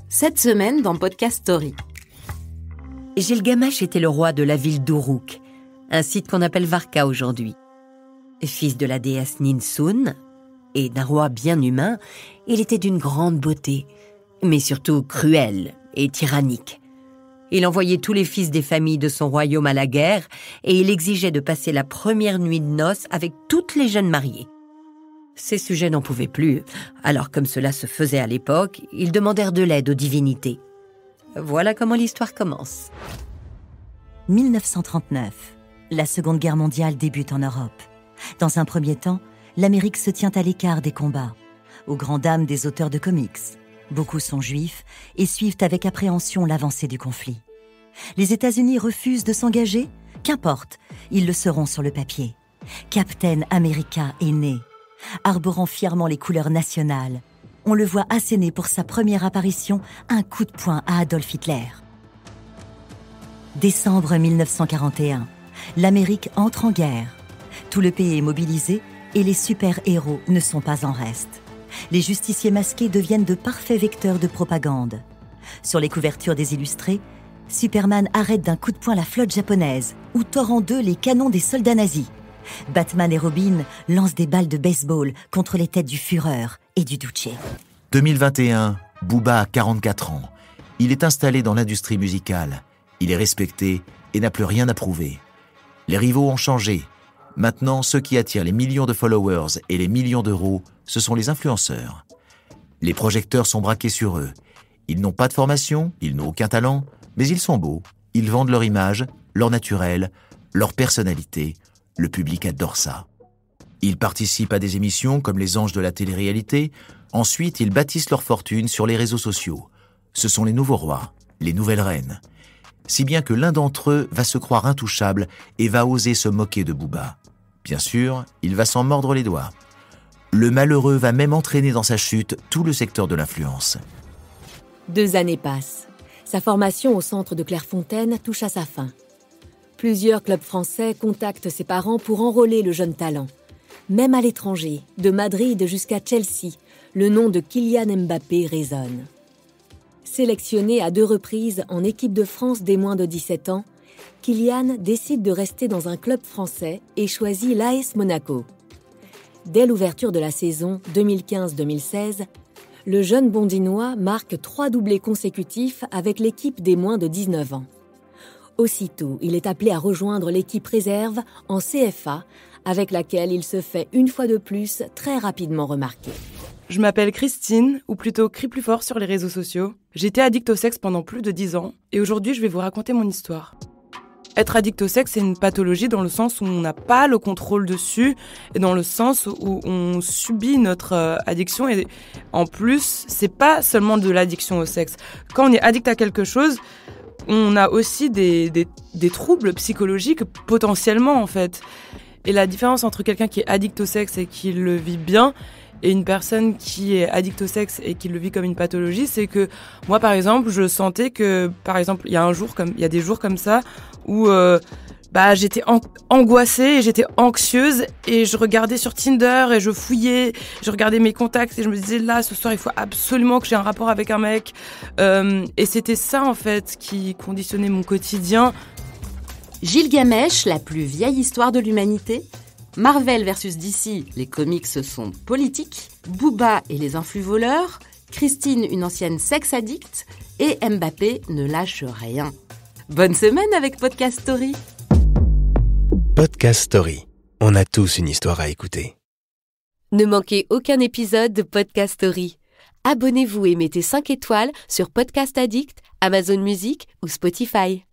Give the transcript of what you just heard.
Cette semaine dans Podcast Story. Gilgamesh était le roi de la ville d'Uruk, un site qu'on appelle Varka aujourd'hui. Fils de la déesse Ninsun et d'un roi bien humain, il était d'une grande beauté, mais surtout cruel et tyrannique. Il envoyait tous les fils des familles de son royaume à la guerre et il exigeait de passer la première nuit de noces avec toutes les jeunes mariées. Ces sujets n'en pouvaient plus, alors comme cela se faisait à l'époque, ils demandèrent de l'aide aux divinités. Voilà comment l'histoire commence. 1939. La Seconde Guerre mondiale débute en Europe. Dans un premier temps, l'Amérique se tient à l'écart des combats, aux grandes dames des auteurs de comics. Beaucoup sont juifs et suivent avec appréhension l'avancée du conflit. Les États-Unis refusent de s'engager ? Qu'importe, ils le seront sur le papier. Captain America est né. Arborant fièrement les couleurs nationales, on le voit asséner pour sa première apparition un coup de poing à Adolf Hitler. Décembre 1941, l'Amérique entre en guerre. Tout le pays est mobilisé et les super-héros ne sont pas en reste. Les justiciers masqués deviennent de parfaits vecteurs de propagande. Sur les couvertures des illustrés, Superman arrête d'un coup de poing la flotte japonaise ou tord en deux les canons des soldats nazis. Batman et Robin lancent des balles de baseball contre les têtes du Führer et du Duce. 2021, Booba a 44 ans. Il est installé dans l'industrie musicale. Il est respecté et n'a plus rien à prouver. Les rivaux ont changé. Maintenant, ceux qui attirent les millions de followers et les millions d'euros, ce sont les influenceurs. Les projecteurs sont braqués sur eux. Ils n'ont pas de formation, ils n'ont aucun talent, mais ils sont beaux. Ils vendent leur image, leur naturel, leur personnalité. Le public adore ça. Ils participent à des émissions comme les anges de la télé-réalité. Ensuite, ils bâtissent leur fortune sur les réseaux sociaux. Ce sont les nouveaux rois, les nouvelles reines. Si bien que l'un d'entre eux va se croire intouchable et va oser se moquer de Booba. Bien sûr, il va s'en mordre les doigts. Le malheureux va même entraîner dans sa chute tout le secteur de l'influence. 2 années passent. Sa formation au centre de Clairefontaine touche à sa fin. Plusieurs clubs français contactent ses parents pour enrôler le jeune talent. Même à l'étranger, de Madrid jusqu'à Chelsea, le nom de Kylian Mbappé résonne. Sélectionné à 2 reprises en équipe de France des moins de 17 ans, Kylian décide de rester dans un club français et choisit l'AS Monaco. Dès l'ouverture de la saison 2015-2016, le jeune Bondinois marque 3 doublés consécutifs avec l'équipe des moins de 19 ans. Aussitôt, il est appelé à rejoindre l'équipe réserve en CFA, avec laquelle il se fait une fois de plus très rapidement remarquer. Je m'appelle Christine, ou plutôt Crie plus fort sur les réseaux sociaux. J'étais addict au sexe pendant plus de 10 ans, et aujourd'hui je vais vous raconter mon histoire. Être addict au sexe, c'est une pathologie dans le sens où on n'a pas le contrôle dessus, et dans le sens où on subit notre addiction, et en plus, c'est pas seulement de l'addiction au sexe. Quand on est addict à quelque chose, on a aussi des troubles psychologiques potentiellement en fait. Et la différence entre quelqu'un qui est addict au sexe et qui le vit bien et une personne qui est addict au sexe et qui le vit comme une pathologie, c'est que moi par exemple, je sentais que par exemple, il y a des jours comme ça où j'étais angoissée et j'étais anxieuse et je regardais sur Tinder et je fouillais, je regardais mes contacts et je me disais là ce soir il faut absolument que j'ai un rapport avec un mec et c'était ça en fait qui conditionnait mon quotidien. Gilgamesh, la plus vieille histoire de l'humanité. Marvel versus DC, les comics sont politiques. Booba et les influx-voleurs. Christine, une ancienne sex-addict. Et Mbappé ne lâche rien. Bonne semaine avec Podcast Story. Podcast Story. On a tous une histoire à écouter. Ne manquez aucun épisode de Podcast Story. Abonnez-vous et mettez 5 étoiles sur Podcast Addict, Amazon Music ou Spotify.